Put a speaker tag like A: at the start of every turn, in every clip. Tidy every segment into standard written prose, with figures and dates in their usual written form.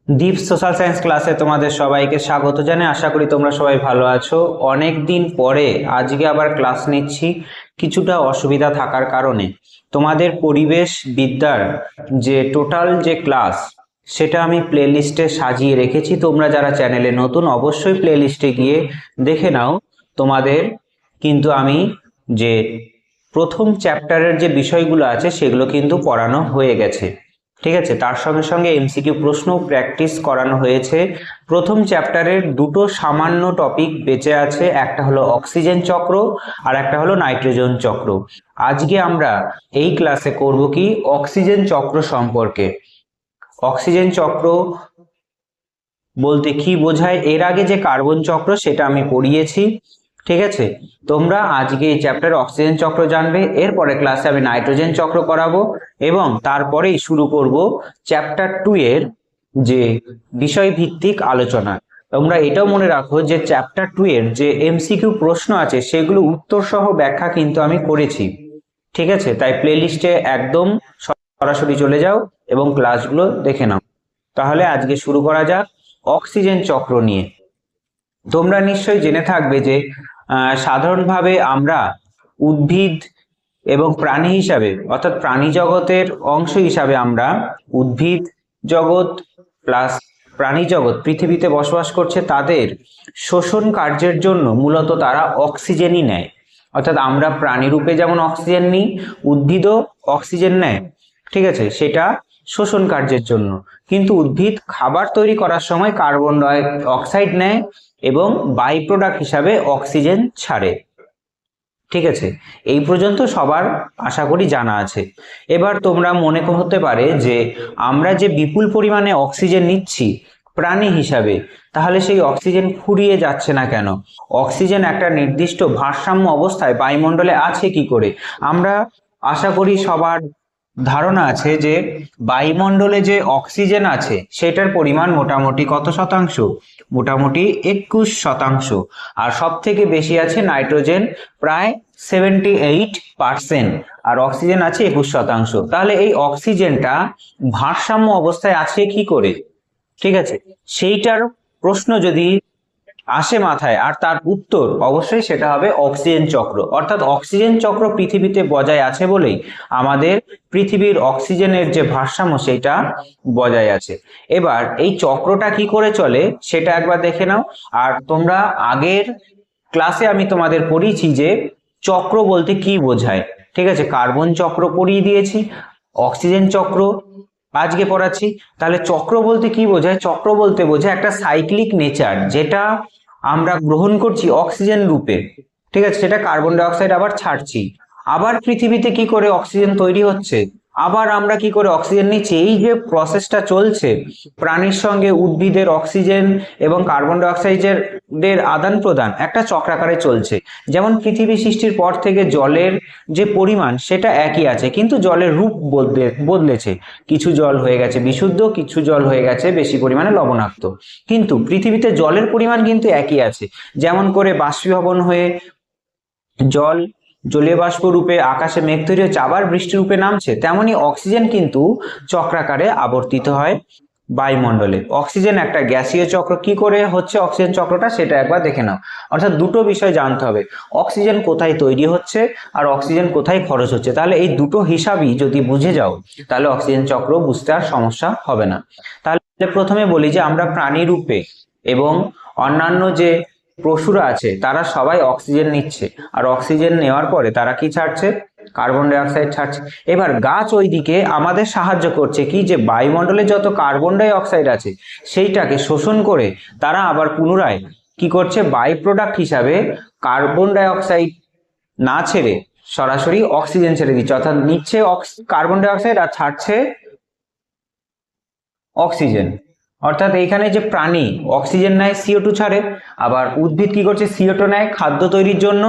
A: দীপ social science ক্লাসে তোমাদের সবাইকে স্বাগত জানাই। আশা করি তোমরা সবাই ভালো আছো। অনেক দিন পরে আজকে আবার ক্লাস নিচ্ছি, কিছুটা অসুবিধা থাকার কারণে। তোমাদের পরিবেশ বিদ্যার যে টোটাল যে ক্লাস, সেটা আমি প্লেলিস্টে সাজিয়ে রেখেছি। তোমরা যারা চ্যানেলে নতুন অবশ্যই প্লেলিস্টে গিয়ে দেখে নাও। তোমাদের কিন্তু আমি যে প্রথম চ্যাপ্টারের যে বিষয়গুলো আছে সেগুলো কিন্তু পড়ানো হয়ে গেছে, ঠিক আছে। তার সঙ্গে সঙ্গে এমসিকিউ প্রশ্ন প্র্যাকটিস করানো হয়েছে। প্রথম চ্যাপ্টারের দুটো সামান্য টপিক বেঁচে আছে, একটা হলো অক্সিজেন চক্র আর একটা হলো নাইট্রোজেন চক্র। আজকে আমরা এই ক্লাসে করব কি, অক্সিজেন চক্র সম্পর্কে। অক্সিজেন চক্র বলতে কি বোঝায়, এর আগে যে কার্বন চক্র সেটা আমি পড়িয়েছি, ঠিক আছে। তোমরা আজকে এই চ্যাপ্টারে অক্সিজেন চক্র জানবে, এরপরে ক্লাসে আমি নাইট্রোজেন চক্র করাবো এবং তারপরেই শুরু করব চ্যাপ্টার 2 এর যে বিষয় ভিত্তিক আলোচনা। তোমরা এটাও মনে রাখো যে চ্যাপ্টার 2 এর যে এমসিকিউ প্রশ্ন আছে সেগুলো উত্তর সহ ব্যাখ্যা কিন্তু আমি করেছি, ঠিক আছে। তাই প্লেলিস্টে একদম সরাসরি চলে যাও এবং ক্লাসগুলো দেখে নাও। তাহলে আজকে শুরু করা যাক অক্সিজেন চক্র নিয়ে। তোমরা নিশ্চয়ই জেনে থাকবে যে সাধারণভাবে আমরা উদ্ভিদ এবং প্রাণী হিসাবে, অর্থাৎ প্রাণী জগতের অংশ হিসাবে আমরা উদ্ভিদ জগৎ প্লাস প্রাণী জগৎ পৃথিবীতে বসবাস করছে, তাদের শোষণ কার্যের জন্য মূলত তারা অক্সিজেনই নেয়। অর্থাৎ আমরা প্রাণী রূপে যেমন অক্সিজেন নিই, উদ্ভিদও অক্সিজেন নেয়, ঠিক আছে, সেটা শোষণ কার্যের জন্য। কিন্তু উদ্ভিদ খাবার তৈরি করার সময় কার্বন ডাই অক্সাইড নেয় এবং বাই প্রোডাক্ট হিসাবে অক্সিজেন ছাড়ে, ঠিক আছে। এই পর্যন্ত সবার আশা করি জানা আছে। এবার তোমরা মনে হতে পারে যে আমরা যে বিপুল পরিমাণে অক্সিজেন নিচ্ছি প্রাণী হিসাবে, তাহলে সেই অক্সিজেন ফুরিয়ে যাচ্ছে না কেন? অক্সিজেন একটা নির্দিষ্ট ভারসাম্য অবস্থায় বায়ুমণ্ডলে আছে কি করে? আমরা আশা করি সবার ধারণা আছে যে বায়ুমণ্ডলে যে অক্সিজেন আছে সেটার পরিমাণ মোটামুটি কত শতাংশ? মোটামুটি 21%। আর সব থেকে বেশি আছে নাইট্রোজেন, প্রায় 78%, আর অক্সিজেন আছে 21%। তাহলে এই অক্সিজেনটা ভারসাম্য অবস্থায় আছে কি করে, ঠিক আছে? সেইটার প্রশ্ন যদি আসে মাথায়, আর তার উত্তর অবশ্যই সেটা হবে অক্সিজেন চক্র। অর্থাৎ অক্সিজেন চক্র পৃথিবীতে বজায় আছে বলেই আমাদের পৃথিবীর অক্সিজেনের যে ভারসাম্য সেটা বজায় আছে। এবার এই চক্রটা কি করে চলে সেটা একবার দেখে নাও। আর তোমরা আগের ক্লাসে আমি তোমাদের পড়িয়েছি যে চক্র বলতে কি বোঝায়, ঠিক আছে। কার্বন চক্র পড়িয়ে দিয়েছি, অক্সিজেন চক্র আজকে পড়াচ্ছি। তাহলে চক্র বলতে কি বোঝায়? চক্র বলতে বোঝায় একটা সাইক্লিক নেচার, যেটা আমরা গ্রহণ করছি অক্সিজেন রূপে, ঠিক আছে, সেটা কার্বন ডাই অক্সাইড আবার ছাড়ছি, আবার পৃথিবীতে কি করে অক্সিজেন তৈরি হচ্ছে, আবার আমরা কি করে অক্সিজেন নিচ্ছি। এই যে প্রসেসটা চলছে, প্রাণীর সঙ্গে উদ্ভিদের অক্সিজেন এবং কার্বন ডাই অক্সাইডের আদান প্রদান একটা চক্রাকারে চলছে। যেমন পৃথিবী সৃষ্টির পর থেকে জলের যে পরিমাণ সেটা একই আছে, কিন্তু জলের রূপ বদলেছে। কিছু জল হয়ে গেছে বিশুদ্ধ, কিছু জল হয়ে গেছে বেশি পরিমাণে লবণাক্ত, কিন্তু পৃথিবীতে জলের পরিমাণ কিন্তু একই আছে। যেমন করে বাষ্পীভবন হয়ে জল জলীয় বাষ্প রূপে আকাশে মেঘ তৈরি হচ্ছে, আবার বৃষ্টি রূপে নামছে, তেমনি অক্সিজেন কিন্তু চক্রাকারে আবর্তিত হয় বায়ুমণ্ডলে। অক্সিজেন একটা গ্যাসীয় চক্র। কি করে হচ্ছে অক্সিজেন চক্রটা সেটা একবার দেখে নাও। অর্থাৎ দুটো বিষয় জানতে হবে, অক্সিজেন কোথায় তৈরি হচ্ছে আর অক্সিজেন কোথায় খরচ হচ্ছে। তাহলে এই দুটো হিসাবই যদি বুঝে যাও তাহলে অক্সিজেন চক্র বুঝতে আর সমস্যা হবে না। তাহলে প্রথমে বলি যে আমরা প্রাণী রূপে এবং অন্যান্য যে পশুরা আছে তারা সবাই অক্সিজেন নিচ্ছে, আর অক্সিজেন নেওয়ার পরে তারা কি ছাড়ছে? কার্বন ডাই অক্সাইড ছাড়ছে। এবার গাছ ওইদিকে আমাদের সাহায্য করছে কি, যে বায়ুমণ্ডলে যত কার্বন ডাই অক্সাইড আছে সেইটাকে শোষণ করে তারা আবার পুনরায় কি করছে, বাই প্রোডাক্ট হিসাবে কার্বন ডাই অক্সাইড না ছেড়ে সরাসরি অক্সিজেন ছেড়ে দিচ্ছে। অর্থাৎ নিচ্ছে কার্বন ডাই অক্সাইড আর ছাড়ছে অক্সিজেন। অর্থাৎ এইখানে যে প্রাণী অক্সিজেন নেয়, CO2 ছাড়ে, আবার উদ্ভিদ কি করছে, CO2 নেয় খাদ্য তৈরির জন্য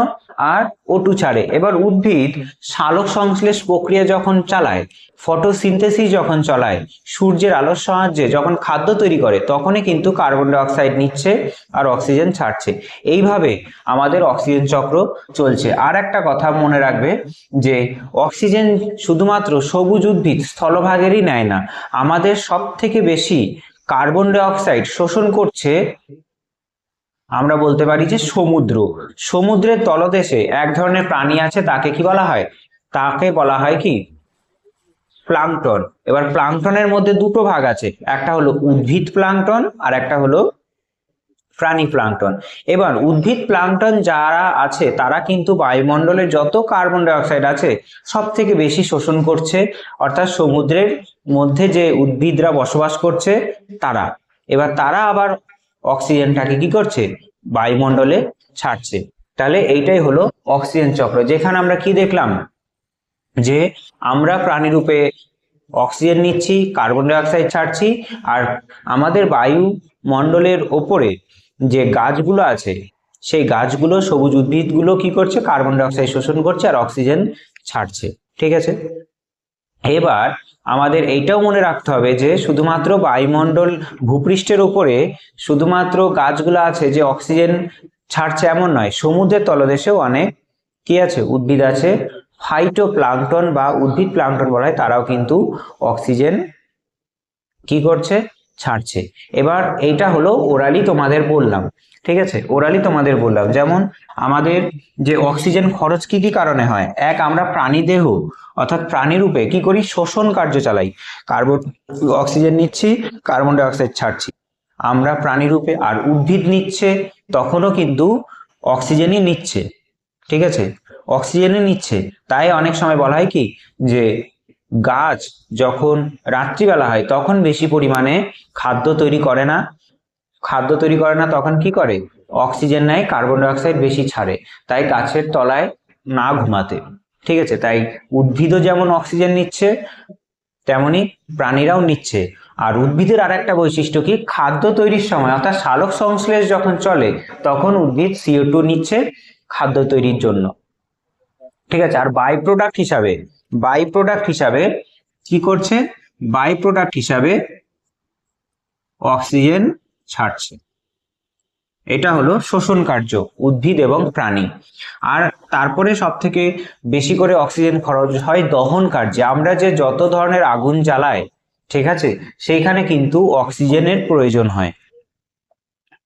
A: আর O2 ছাড়ে। এবার উদ্ভিদ সালোক সংশ্লেষ প্রক্রিয়া যখন চালায়, ফটোসিনথেসিস যখন চালায়, সূর্যের আলোর সাহায্যে যখন খাদ্য তৈরি করে, তখনই কিন্তু কার্বন ডাই অক্সাইড নিচ্ছে আর অক্সিজেন ছাড়ছে। এইভাবে আমাদের অক্সিজেন চক্র চলছে। আর একটা কথা মনে রাখবে যে অক্সিজেন শুধুমাত্র সবুজ উদ্ভিদ স্থলভাগেরই নেয় না, আমাদের সব থেকে বেশি কার্বন ডাই অক্সাইড শোষণ করছে আমরা বলতে পারি যে সমুদ্র। সমুদ্রের তলদেশে এক ধরনের প্রাণী আছে, তাকে কি বলা হয়? তাকে বলা হয় কি? প্লাঙ্কটন। এবার প্লাঙ্কটনের মধ্যে দুটো ভাগ আছে, একটা হলো উদ্ভিদ প্লাঙ্কটন আর একটা হলো প্রাণী প্লাঙ্কটন। এবার উদ্ভিদ প্লাঙ্কটন যারা আছে তারা কিন্তু বায়ুমণ্ডলের যত কার্বন ডাই অক্সাইড আছে সব থেকে বেশি শোষণ করছে, অর্থাৎ সমুদ্রের মধ্যে যে উদ্ভিদরা বসবাস করছে তারা। এবার তারা আবার অক্সিজেনটাকে কি করছে? বায়ুমণ্ডলে ছাড়ছে। তাহলে এইটাই হলো অক্সিজেন চক্র, যেখানে আমরা কি দেখলাম যে আমরা প্রাণীরূপে অক্সিজেন নিচ্ছি, কার্বন ডাই অক্সাইড ছাড়ছি, আর আমাদের বায়ুমণ্ডলের ওপরে যে গাছগুলো আছে সেই গাছগুলো, সবুজ উদ্ভিদগুলো কি করছে? কার্বন ডাই অক্সাইড শোষণ করছে আর অক্সিজেন ছাড়ছে। ঠিক আছে, এবার আমাদের এইটাও মনে রাখতে হবে যে শুধুমাত্র বায়ুমণ্ডল ভূপৃষ্ঠের উপরে শুধুমাত্র গাছগুলো আছে যে অক্সিজেন ছাড়ছে এমন নয়, সমুদ্রের তলদেশেও অনেক কি আছে? উদ্ভিদ আছে। ফাইটোপ্লাঙ্কটন বা উদ্ভিদ প্লাঙ্কটন বলা হয়, তারাও কিন্তু অক্সিজেন কি করছে? ছাড়ছে। এবার এইটা হলো ওরালি তোমাদের বললাম। ঠিক আছে, ওরালি তোমাদের বললাম যেমন আমাদের যে অক্সিজেন খরচ কি কি কারণে হয়। এক, আমরা প্রাণী দেহ অর্থাৎ প্রাণীরূপে কি করি? শোষণ কার্য চালাই, কার্বন অক্সিজেন নিচ্ছি, কার্বন ডাই অক্সাইড ছাড়ছি আমরা প্রাণীরূপে। আর উদ্ভিদ নিচ্ছে তখনও কিন্তু অক্সিজেনই নিচ্ছে। ঠিক আছে, অক্সিজেনই নিচ্ছে। তাই অনেক সময় বলা হয় কি যে গাছ যখন রাত্রিবেলা হয় তখন বেশি পরিমাণে খাদ্য তৈরি করে না, তখন কি করে? অক্সিজেন নেয়, কার্বন ডাই অক্সাইড বেশি ছাড়ে, তাই গাছের তলায় না ঘুমাতে। ঠিক আছে, তাই উদ্ভিদও যেমন অক্সিজেন নিচ্ছে তেমনি প্রাণীরাও নিচ্ছে। আর উদ্ভিদের আর একটা বৈশিষ্ট্য কি? খাদ্য তৈরির সময় অর্থাৎ সালোক সংশ্লেষ যখন চলে তখন উদ্ভিদ CO2 নিচ্ছে খাদ্য তৈরির জন্য। ঠিক আছে, আর বাই প্রোডাক্ট হিসাবে কি করছে? বাই প্রোডাক্ট হিসাবে অক্সিজেন ছাড়ছে। এটা হলো শোষণ কার্য উদ্ভিদ এবং প্রাণী। আর তারপরে সব থেকে বেশি করে অক্সিজেন খরচ হয় দহন কার্যে। আমরা যে যত ধরনের আগুন জ্বালাই, ঠিক আছে, সেইখানে কিন্তু অক্সিজেনের প্রয়োজন হয়।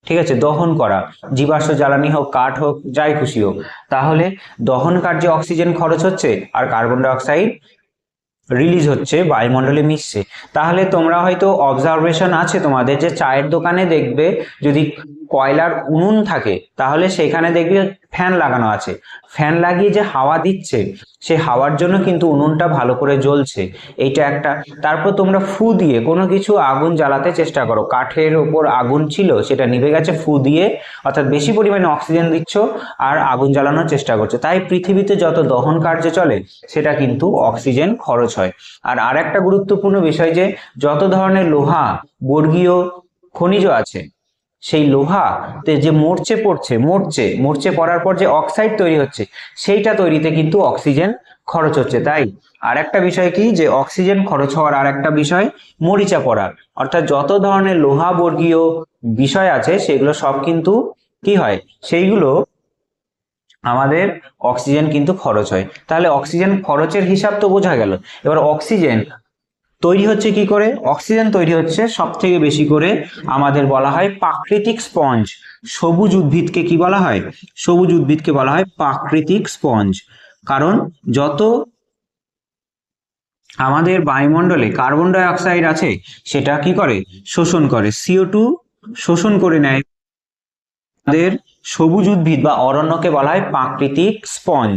A: ঠিক আছে, দহন করা, জীবাশ্ম জ্বালানি হোক, কাঠ হোক, যাই খুশি হোক, তাহলে দহন কার্যে অক্সিজেন খরচ হচ্ছে আর কার্বন ডাই অক্সাইড রিলিজ হচ্ছে, বায়ুমণ্ডলে মিশছে। তাহলে তোমরা হয়তো অবজারভেশন আছে তোমাদের যে চায়ের দোকানে দেখবে যদি কয়লার উনুন থাকে তাহলে সেখানে দেখবে ফ্যান লাগানো আছে, ফ্যান লাগিয়ে যে হাওয়া দিচ্ছে সেই হাওয়ার জন্য কিন্তু উনুনটা ভালো করে জ্বলছে। এইটা একটা। তারপর তোমরা ফু দিয়ে কোনো কিছু আগুন জ্বালাতে চেষ্টা করো, কাঠের ওপর আগুন ছিল সেটা নিভে গেছে, ফু দিয়ে অর্থাৎ বেশি পরিমাণে অক্সিজেন দিচ্ছ আর আগুন জ্বালানোর চেষ্টা করছো। তাই পৃথিবীতে যত দহন কার্য চলে সেটা কিন্তু অক্সিজেন খরচ হয়। আর আরেকটা গুরুত্বপূর্ণ বিষয় যে যত ধরনের লোহা বর্গীয় খনিজ আছে সেই লোহাতে যে মরচে পড়ার পর যে অক্সাইড তৈরি হচ্ছে সেইটা তৈরিতে কিন্তু অক্সিজেন খরচ হচ্ছে। তাই আর একটা বিষয় কি যে অক্সিজেন খরচ হওয়ার আর একটা বিষয় মরিচা পড়া, অর্থাৎ যত ধরনের লোহা বর্গীয় বিষয় আছে সেগুলো সব কিন্তু কি হয়? সেইগুলো আমাদের অক্সিজেন কিন্তু খরচ হয়। তাহলে অক্সিজেন খরচের হিসাব তো বোঝা গেল। এবার অক্সিজেন তৈরি হচ্ছে কি করে? অক্সিজেন তৈরি হচ্ছে সব থেকে বেশি করে আমাদের বলা হয় প্রাকৃতিক স্পঞ্জ। সবুজ উদ্ভিদকে কি বলা হয়? সবুজ উদ্ভিদকে বলা হয় প্রাকৃতিক স্পঞ্জ। কারণ যত আমাদের বায়ুমণ্ডলে কার্বন ডাই অক্সাইড আছে সেটা কি করে? শোষণ করে, CO2 শোষণ করে নেয়। আমাদের সবুজ উদ্ভিদ বা অরণ্যকে বলা হয় প্রাকৃতিক স্পঞ্জ।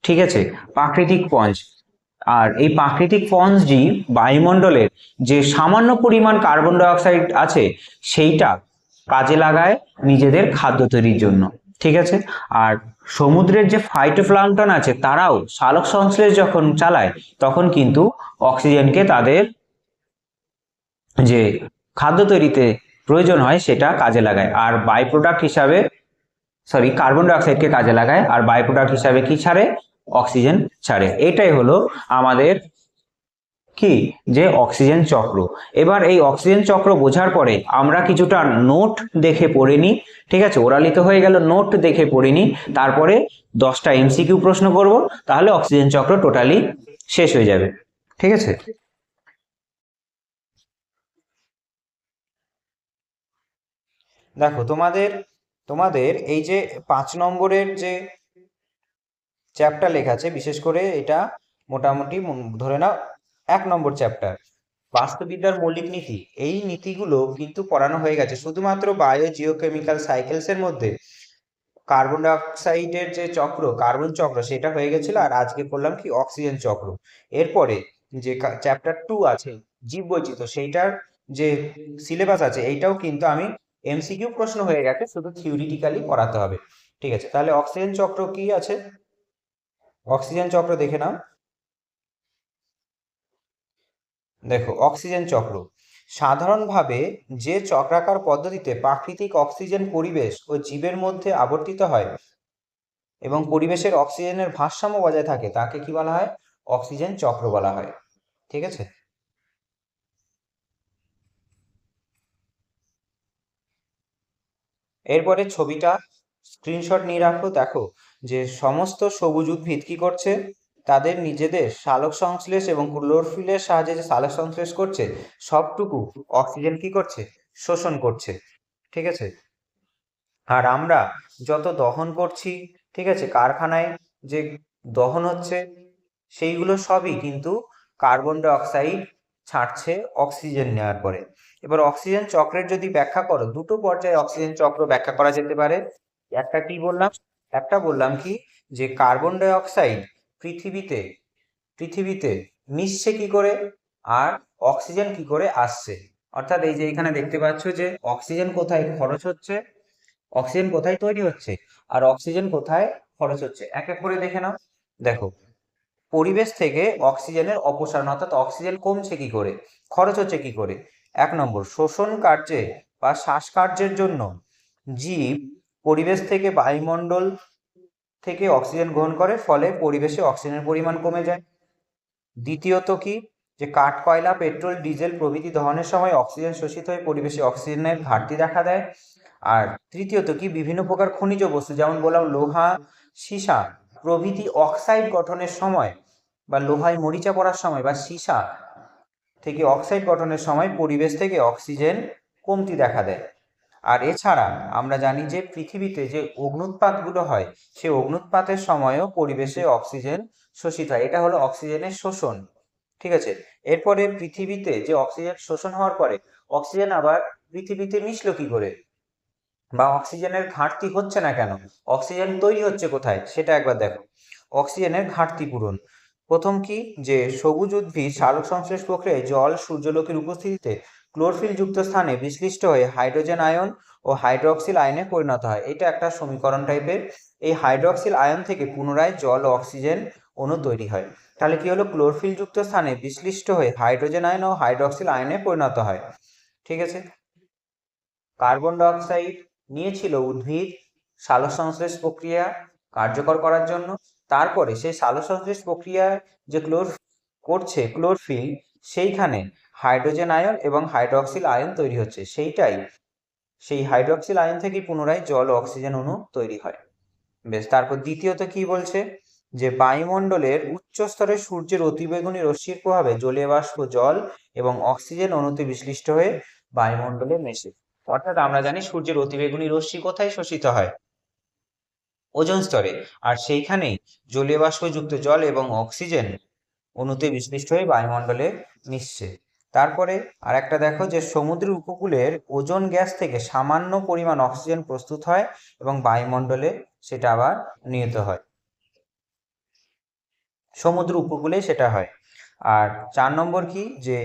A: ঠিক আছে, প্রাকৃতিক স্পঞ্জ। আর এই প্রাকৃতিক স্পঞ্জটি বায়ুমণ্ডলের যে সামান্য পরিমাণ কার্বন ডাই অক্সাইড আছে সেইটা কাজে লাগায় নিজেদের খাদ্য তৈরির জন্য। ঠিক আছে, আর সমুদ্রের যে ফাইটোপ্লাঙ্কটন আছে তারাও সালোক সংশ্লেষ যখন চালায় তখন কিন্তু অক্সিজেনকে তাদের যে খাদ্য তৈরিতে প্রয়োজন হয় সেটা কাজে লাগায়। আর বাই প্রোডাক্ট হিসাবে কার্বন ডাই অক্সাইডকে কাজে লাগায় আর বাই প্রোডাক্ট হিসাবে কি ছাড়ে? অক্সিজেন ছাড়ে। এটাই হলো আমাদের কি যে অক্সিজেন চক্র। এবার এই অক্সিজেন চক্র বোঝার পরে আমরা কিছুটা নোট দেখে পড়ে নিই। ঠিক আছে, ওরালি তো হয়ে গেল, নোট দেখে পড়ে নিই, তারপরে 10টা MCQ প্রশ্ন করব, তাহলে অক্সিজেন চক্র টোটালি শেষ হয়ে যাবে। ঠিক আছে। দেখো তোমাদের তোমাদের এই যে 5 নম্বরের যে চ্যাপ্টার লেখা আছে, বিশেষ করে এটা মোটামুটি ধরে নাও 1 নম্বর চ্যাপ্টার, বাস্তুবিদ্যার মৌলিক নীতি। এই নীতিগুলো কিন্তু পড়ানো হয়ে গেছে। শুধুমাত্র বায়ো জিওকেমিক্যাল সাইকেলস এর মধ্যে কার্বন ডাই অক্সাইডের যে চক্র, কার্বন চক্র, সেটা হয়ে গেছিল। আর আজকে করলাম কি অক্সিজেন চক্র। এরপরে যে চ্যাপ্টার 2 আছে জীববৈচিত্র্য, সেইটার যে সিলেবাস আছে এইটাও কিন্তু আমি এমসিকিউ প্রশ্ন হয়ে গেছে, শুধু থিওরিটিক্যালি পড়াতে হবে। ঠিক আছে, তাহলে অক্সিজেন চক্র কি আছে, অক্সিজেন চক্র দেখে নাও। দেখো অক্সিজেন চক্র সাধারণভাবে যে চক্রাকার পদ্ধতিতে প্রাকৃতিক অক্সিজেন পরিবেশ ও জীবের মধ্যে আবর্তিত হয় এবং পরিবেশের অক্সিজেনের ভারসাম্য বজায় থাকে, তাকে কি বলা হয়, অক্সিজেন চক্র বলা হয়। ঠিক আছে, এরপরে ছবিটা স্ক্রিনশট নিয়ে রাখো। দেখো যে সমস্ত সবুজ উদ্ভিদ কি করছে, তাদের নিজেদের সালোক সংশ্লেষ এবং ক্লোরোফিলের সাহায্যে যে সালোক সংশ্লেষ করছে, সবটুকু অক্সিজেন কি করছে, শোষণ করছে। ঠিক আছে, আর আমরা যত দহন করছি, ঠিক আছে, কারখানায় যে দহন হচ্ছে, সেইগুলো সবই কিন্তু কার্বন ডাই অক্সাইড ছাড়ছে অক্সিজেন নেওয়ার পরে। এবার অক্সিজেন চক্রের যদি ব্যাখ্যা করো, দুটো পর্যায়ে অক্সিজেন চক্র ব্যাখ্যা করা যেতে পারে। একটা কি বললাম, একটা বললাম কি, যে কার্বন ডাই অক্সাইড পৃথিবীতে পৃথিবীতে মিশছে কি করে, আর অক্সিজেন কি করে আসছে। অর্থাৎ এই যে এখানে দেখতে পাচ্ছ যে অক্সিজেন কোথায় খরচ হচ্ছে, অক্সিজেন কোথায় তৈরি হচ্ছে, আর অক্সিজেন কোথায় খরচ হচ্ছে, এক এক করে দেখে নাও। দেখো, পরিবেশ থেকে অক্সিজেনের অপসারণ, অর্থাৎ অক্সিজেন কমছে কি করে, খরচ হচ্ছে কি করে। 1 নম্বর, শোষণ কার্যে বা শ্বাসকার্যের জন্য জীব পরিবেশ থেকে বায়ুমণ্ডল থেকে অক্সিজেন গ্রহণ করে, ফলে পরিবেশে অক্সিজেনের পরিমাণ কমে যায়। দ্বিতীয়ত কি, যে কাঠ, কয়লা, পেট্রোল, ডিজেল প্রভৃতি দহনের সময় অক্সিজেন শোষিত হয়ে পরিবেশে অক্সিজেনের ঘাটতি দেখা দেয়। আর তৃতীয়ত কি, বিভিন্ন প্রকার খনিজ বস্তু, যেমন বললাম লোহা, সীসা প্রভৃতি অক্সাইড গঠনের সময়, বা লোহায় মরিচা পড়ার সময়, বা সীসা থেকে অক্সাইড গঠনের সময় পরিবেশ থেকে অক্সিজেন কমতি দেখা দেয়। আর এছাড়া আমরা জানি যে পৃথিবীতে যে অগ্নুৎপাতগুলো হয়, সেই অগ্নুৎপাতের সময়ও পরিবেশে অক্সিজেন শোষিত হয়, এটা হলো অক্সিজেনের শোষণ। ঠিক আছে, এরপরে পৃথিবীতে যে অক্সিজেন শোষণ হওয়ার পরে অক্সিজেন আবার পৃথিবীতে মিশলো কি করে, বা অক্সিজেনের ঘাটতি হচ্ছে না কেন, অক্সিজেন তৈরি হচ্ছে কোথায়, সেটা একবার দেখো। অক্সিজেনের ঘাটতি পূরণ, প্রথম কি, যে সবুজ উদ্ভিদ সালোক সংশ্লেষ প্রক্রিয়ায় জল সূর্যালোকের উপস্থিতিতে ক্লোরোফিল যুক্ত স্থানে বিশ্লিষ্ট হয়ে হাইড্রোজেন আয়ন ও হাইড্রোক্সিল আয়নে পরিণত হয়। এটা একটা সমীকরণ টাইপের। এই হাইড্রোক্সিল আয়ন থেকে পুনরায় জল ও অক্সিজেন অণু তৈরি হয়। তাহলে কি হলো, ক্লোরোফিল যুক্ত স্থানে বিশ্লিষ্ট হয়ে হাইড্রোজেন আয়ন ও হাইড্রোক্সিল আয়নে পরিণত হয়। ঠিক আছে, কার্বন ডাই অক্সাইড নিয়েছিল উদ্ভিদ সালোকসংশ্লেষ প্রক্রিয়া কার্যকর করার জন্য। তারপরে সেই সালোকসংশ্লেষ প্রক্রিয়ায় যে করছে ক্লোরোফিল, সেইখানে হাইড্রোজেন আয়ন এবং হাইড্রোক্সিল আয়ন তৈরি হচ্ছে, সেই হাইড্রোক্সিল আয়ন থেকে পুনরায় জল ও অক্সিজেন অণু তৈরি হয়। বেশ, তারপর দ্বিতীয়ত কি বলছে, যে বায়ুমণ্ডলের উচ্চ স্তরে সূর্যের অতিবেগুনি রশ্মির প্রভাবে জলীয় বাষ্প জল এবং অক্সিজেন অণুতে বিশ্লিষ্ট হয়ে বায়ুমণ্ডলে মেশে। অর্থাৎ আমরা জানি সূর্যের অতিবেগুনি রশ্মি কোথায় শোষিত হয়, ওজোন স্তরে। আর সেইখানেই জলীয় বাষ্পযুক্ত জল এবং অক্সিজেন অণুতে বিশ্লিষ্ট হয়ে বায়ুমণ্ডলে মিশছে। তারপরে আর একটা দেখো, যে সমুদ্রের উপকূলের ওজোন গ্যাস থেকে সামান্য পরিমাণ অক্সিজেন প্রস্তুত হয় এবং বায়ুমণ্ডলে সেটা আবার নিহত হয়, সমুদ্র উপকূলে সেটা হয়। আর 4 নম্বর কি, যে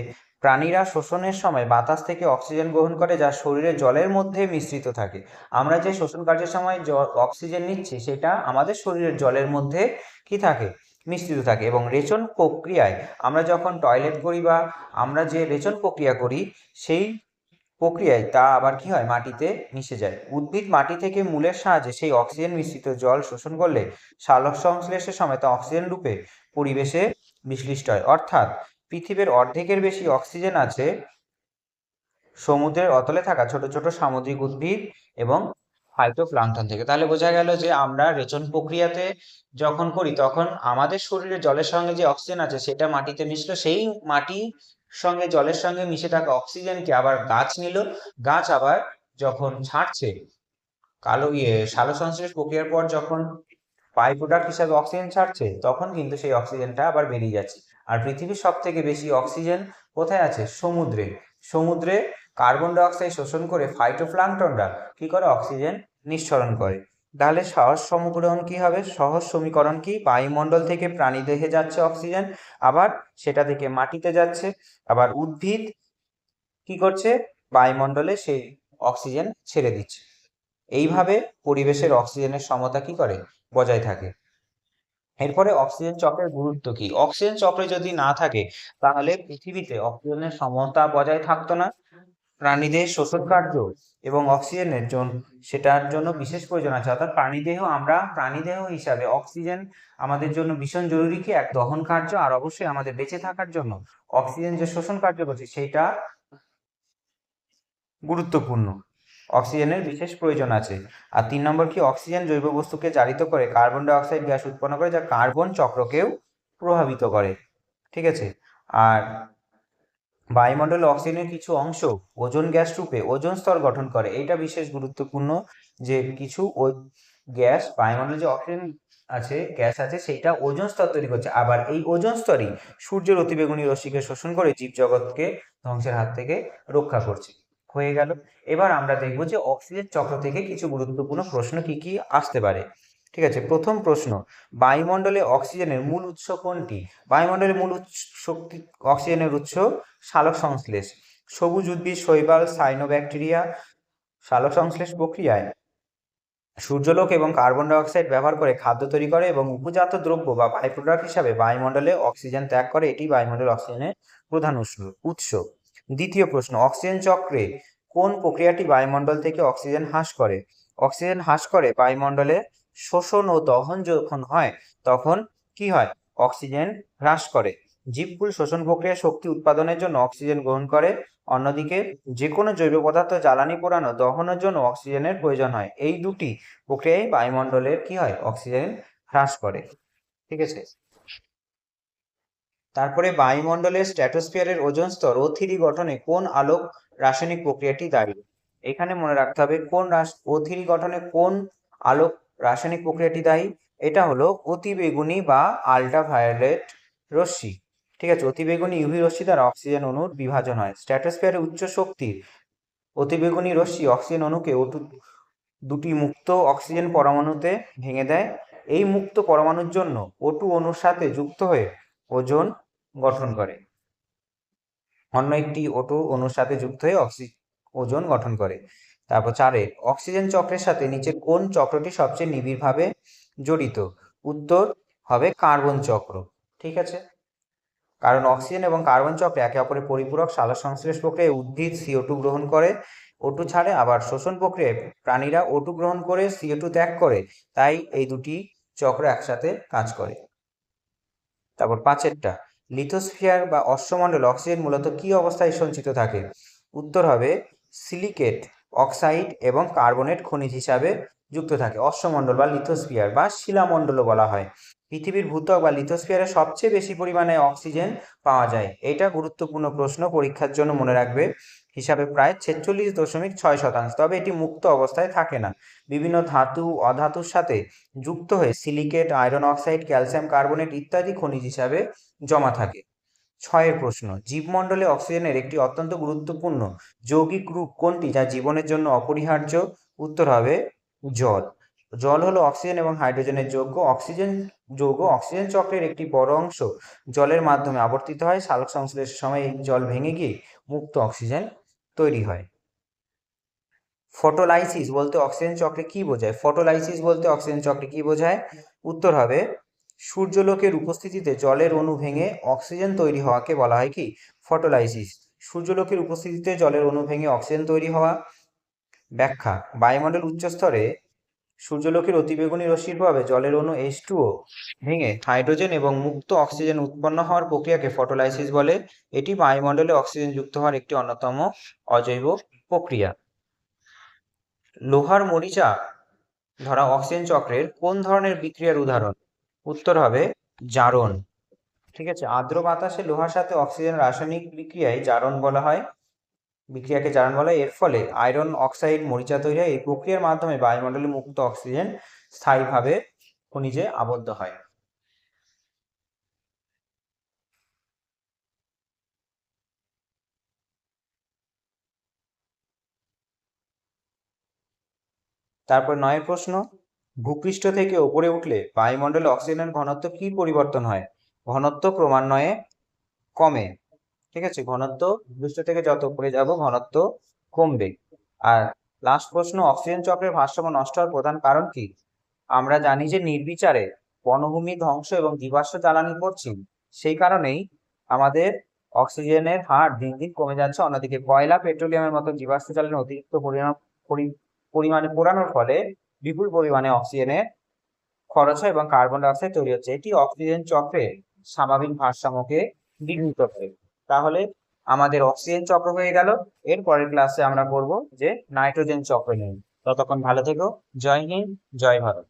A: প্রাণীরা শোষণের সময় বাতাস থেকে অক্সিজেন গ্রহণ করে, যা শরীরে জলের মধ্যে মিশ্রিত থাকে। আমরা যে শোষণ কার্যের সময় অক্সিজেন নিচ্ছি, সেটা আমাদের শরীরের জলের মধ্যে কি থাকে, মিশ্রিত থাকে। এবং রেচন প্রক্রিয়ায় আমরা যখন টয়লেট করি, বা আমরা যে রেচন প্রক্রিয়া করি, সেই প্রক্রিয়ায় তা আবার কি হয়, মাটিতে মিশে যায়। উদ্ভিদ মাটি থেকে মূলের সাহায্যে সেই অক্সিজেন মিশ্রিত জল শোষণ করলে সালোক সংশ্লেষের সময় তা অক্সিজেন রূপে পরিবেশে বিশ্লিষ্ট হয়। অর্থাৎ পৃথিবীর অর্ধেকের বেশি অক্সিজেন আছে সমুদ্রের অতলে থাকা ছোট ছোট সামুদ্রিক উদ্ভিদ এবং ফাইটোপ্লাঙ্কটন থেকে। তাহলে বোঝা গেল যে আমরা রেচন প্রক্রিয়াতে যখন করি, তখন আমাদের শরীরে জলের সঙ্গে যে অক্সিজেন আছে সেটা মাটিতে মিশলো, সেই মাটি সঙ্গে জলের সঙ্গে মিশে থাকা অক্সিজেনকে আবার গাছ নিল, গাছ আবার যখন ছাড়ছে সালোকসংশ্লেষ প্রক্রিয়ার পর যখন বাই প্রোডাক্ট হিসাবে অক্সিজেন ছাড়ছে, তখন কিন্তু সেই অক্সিজেনটা আবার বেরিয়ে যাচ্ছে। আর পৃথিবীর সব থেকে বেশি অক্সিজেন কোথায় আছে? সমুদ্রে। সমুদ্রে কার্বন ডাই অক্সাইড শোষণ করে ফাইটোপ্লাঙ্কটনরা কি করে? অক্সিজেন নিঃসরণ করে। তাহলে সহজ সমীকরণ কি হবে? সহজ সমীকরণ কি? বায়ুমণ্ডল থেকে প্রাণীদেহে যাচ্ছে অক্সিজেন, আবার সেটা থেকে মাটিতে যাচ্ছে, আবার উদ্ভিদ কি করছে? বায়ুমণ্ডলে সেই অক্সিজেন ছেড়ে দিচ্ছে। এইভাবে পরিবেশের অক্সিজেনের সমতা কি করে? বজায় থাকে। এরপরে অক্সিজেন চক্রের গুরুত্ব কি? অক্সিজেন চক্রে যদি না থাকে তাহলে পৃথিবীতে অক্সিজেনের সমতা বজায় থাকতো না। প্রাণীদের শোষণ কার্য এবং অক্সিজেনের জন্য সেটার জন্য বিশেষ প্রয়োজন আছে, অর্থাৎ প্রাণীদেহ হিসাবে অক্সিজেন আমাদের জন্য ভীষণ জরুরি। কি? এক দহন কার্য, আর অবশ্যই আমাদের বেঁচে থাকার জন্য অক্সিজেন যে শোষণ কার্য করছে সেটা গুরুত্বপূর্ণ। অক্সিজেনের বিশেষ প্রয়োজন আছে। আর 3 নম্বর কি? অক্সিজেন জৈব বস্তুকে জারিত করে কার্বন ডাই অক্সাইড গ্যাস উৎপন্ন করে, যা কার্বন চক্রকেও প্রভাবিত করে। ঠিক আছে। আর বায়ুমণ্ডলে অক্সিজেনের কিছু অংশ ওজোন গ্যাস রূপে ওজোন স্তর গঠন করে। এটা বিশেষ গুরুত্বপূর্ণ যে কিছু গ্যাস, বায়ুমণ্ডলে যে অক্সিজেন আছে, গ্যাস আছে, সেইটা ওজোন স্তর তৈরি করছে। আবার এই ওজোন স্তরই সূর্যের অতিবেগুনি রশ্মিকে শোষণ করে জীবজগৎকে ধ্বংসের হাত থেকে রক্ষা করছে। হয়ে গেল। এবার আমরা দেখব যে অক্সিজেন চক্র থেকে কিছু গুরুত্বপূর্ণ প্রশ্ন কি কি আসতে পারে। ঠিক আছে। প্রথম প্রশ্ন, বায়ুমণ্ডলে অক্সিজেনের মূল উৎস কোনটি? বায়ুমণ্ডলের মূল শক্তি অক্সিজেনের উৎস সালোক সংশ্লেষ। সবুজ উদ্ভিদ, শৈবাল, সায়ানোব্যাকটেরিয়া সালোক সংশ্লেষ প্রক্রিয়ায় সূর্যালোক এবং কার্বন ডাই অক্সাইড ব্যবহার করে খাদ্য তৈরি করে এবং উপজাত দ্রব্য বা বাই প্রোডাক্ট হিসাবে বায়ুমণ্ডলে অক্সিজেন ত্যাগ করে। এটি বায়ুমণ্ডলে অক্সিজেনের প্রধান উৎস। দ্বিতীয় প্রশ্ন, অক্সিজেন চক্রে কোন প্রক্রিয়াটি বায়ুমণ্ডল থেকে অক্সিজেন হ্রাস করে? অক্সিজেন হ্রাস করে বায়ুমণ্ডলে শোষণ ও দহন যখন হয় তখন কি হয়? অক্সিজেন হ্রাস করে। জীবকুল শোষণ প্রক্রিয়া শক্তি উৎপাদনের জন্য অক্সিজেন গ্রহণ করে। অন্যদিকে যে কোনো জৈব পদার্থ জ্বালানি পোড়ানো, দহনের জন্য অক্সিজেনের প্রয়োজন হয়। এই দুটি প্রক্রিয়ায় বায়ুমণ্ডলের কি হয়? অক্সিজেন হ্রাস করে। ঠিক আছে। তারপরে বায়ুমণ্ডলের স্ট্র্যাটোস্ফিয়ারের ওজোন স্তর O3 গঠনে কোন আলোক রাসায়নিক প্রক্রিয়াটি দায়ী? এখানে মনে রাখতে হবে O3 গঠনে কোন আলোক রাসায়নিক প্রক্রিয়াটি দায়ী? এটা হলো অতিবেগুনি বা আল্ট্রাভায়োলেট রশ্মি। ঠিক আছে। অতিবেগুনি ইউভি রশ্মি দ্বারা অক্সিজেন অণুর বিভাজন হয়। স্ট্র্যাটোস্ফিয়ারে উচ্চ শক্তির অতিবেগুনি রশ্মি অক্সিজেন অণুকে দুটি মুক্ত অক্সিজেন পরমাণুতে ভেঙে দেয়। এই মুক্ত পরমাণুর জন্য O2 অণুর সাথে যুক্ত হয়ে ওজোন গঠন করে। অন্য একটি O2 অণুর সাথে যুক্ত হয়ে ওজোন গঠন করে। তারপর 4, অক্সিজেন চক্রের সাথে নিচের কোন চক্রটি সবচেয়ে নিবিড়ভাবে জড়িত? উত্তর হবে কার্বন চক্র। ঠিক আছে। কারণ অক্সিজেন এবং কার্বন চক্রে একে অপরের পরিপূরক। সালোক সংশ্লেষ প্রক্রিয়ায় উদ্ভিদ CO2 গ্রহণ করে, O2 ছাড়ে। আবার শোষণ প্রক্রিয়ায় প্রাণীরা O2 গ্রহণ করে CO2 ত্যাগ করে। তাই এই দুটি চক্র একসাথে কাজ করে। তারপর 5 লিথোস্ফিয়ার বা অশ্বমণ্ডল অক্সিজেন মূলত কি অবস্থায় সঞ্চিত থাকে? উত্তর হবে সিলিকেট অক্সাইড এবং কার্বনেট খনিজ হিসাবে যুক্ত থাকে। অশ্বমণ্ডল বা লিথোস্ফিয়ার বা শিলামণ্ডলও বলা হয়। পৃথিবীর ভূত্বক বা লিথোস্ফিয়ারে সবচেয়ে বেশি পরিমাণে অক্সিজেন পাওয়া যায়। এটা গুরুত্বপূর্ণ প্রশ্ন, পরীক্ষার জন্য মনে রাখবে। হিসাবে প্রায় 46.6%। তবে এটি মুক্ত অবস্থায় থাকে না, বিভিন্ন ধাতু অধাতুর সাথে যুক্ত হয়ে silicate, iron oxide, calcium carbonate ইত্যাদি খনিজ হিসাবে জমা থাকে। 6 প্রশ্ন, জীবমণ্ডলে অক্সিজেনের একটি অত্যন্ত গুরুত্বপূর্ণ যৌগিক রূপ কোনটি যা জীবনের জন্য অপরিহার্য? উত্তর হবে জল। জল হলো অক্সিজেন এবং হাইড্রোজেনের যৌগ। অক্সিজেন চক্রের একটি বড় অংশ জলের মাধ্যমে আবর্তিত হয়। সালোক সংশ্লেষের সময় এই জল ভেঙে গিয়ে মুক্ত অক্সিজেন তৈরি হয়। ফটোলাইসিস বলতে অক্সিজেন চক্রে কি বোঝায়? ফটোলাইসিস বলতে অক্সিজেন চক্রে কি বোঝায়? উত্তর হবে সূর্যালোকের উপস্থিতিতে জলের অণু ভেঙে অক্সিজেন তৈরি হওয়াকে বলা হয় কি? ফটোলাইসিস। সূর্যালোকের উপস্থিতিতে জলের অণু ভেঙে অক্সিজেন তৈরি হওয়া। ব্যাখ্যা, বায়ুমণ্ডল উচ্চ স্তরে সূর্যালোকের অতিবেগুনি রশ্মির প্রভাবে জলের অণু H2O ভেঙে হাইড্রোজেন এবং মুক্ত অক্সিজেন উৎপন্ন হওয়ার প্রক্রিয়াকে ফটোলাইসিস বলে। এটি বায়ুমণ্ডলে অক্সিজেন যুক্ত হওয়ার একটি অন্যতম অজৈব প্রক্রিয়া। লোহার মরিচা ধরা অক্সিজেন চক্রের কোন ধরনের বিক্রিয়ার উদাহরণ? উত্তর হবে জারণ। ঠিক আছে। আর্দ্র বাতাসে লোহার সাথে অক্সিজেন রাসায়নিক বিক্রিয়ায় জারণ বলা হয়। বিক্রিয়াকে জারণ বলা হয়। এর ফলে আয়রন অক্সাইড মরিচা তৈরি হয়। এই প্রক্রিয়ার মাধ্যমে বায়ুমণ্ডলে মুক্ত অক্সিজেন স্থায়ীভাবে খনিজে আবদ্ধ হয়। তারপর 9 প্রশ্ন, ভূপৃষ্ঠ থেকে উপরে উঠলে বায়ুমণ্ডলে অক্সিজেনের ঘনত্ব কি পরিবর্তন হয়? ঘনত্ব ক্রমান্বয়ে কমে। ঠিক আছে, ঘনত্ব ভূপৃষ্ঠ থেকে যত উপরে যাব ঘনত্ব কমবে। আর লাস্ট প্রশ্ন, অক্সিজেন চক্রের ভারসাম্য নষ্ট হওয়ার প্রধান কারণ কি? আমরা জানি যে নির্বিচারে বনভূমি ধ্বংস এবং জীবাশ্ম জ্বালানি পড়ছি, সেই কারণেই আমাদের অক্সিজেনের হার দিন দিন কমে যাচ্ছে। অন্যদিকে কয়লা, পেট্রোলিয়ামের মতো জীবাশ্ম জ্বালানি অতিরিক্ত পরিমাণে পোড়ানোর ফলে বিপুল পরিমাণে অক্সিজেনের খরচ হয় এবং কার্বন ডাই অক্সাইড তৈরি হচ্ছে। এটি অক্সিজেন চক্রের স্বাভাবিক ভারসাম্যকে বিঘ্নিত করে। তাহলে আমাদের অক্সিজেন চক্র হয়ে গেল। এর পরের ক্লাসে আমরা করব যে নাইট্রোজেন চক্র নিয়ে। ততক্ষণ ভালো থেকো। জয় হিন্দ, জয় ভারত।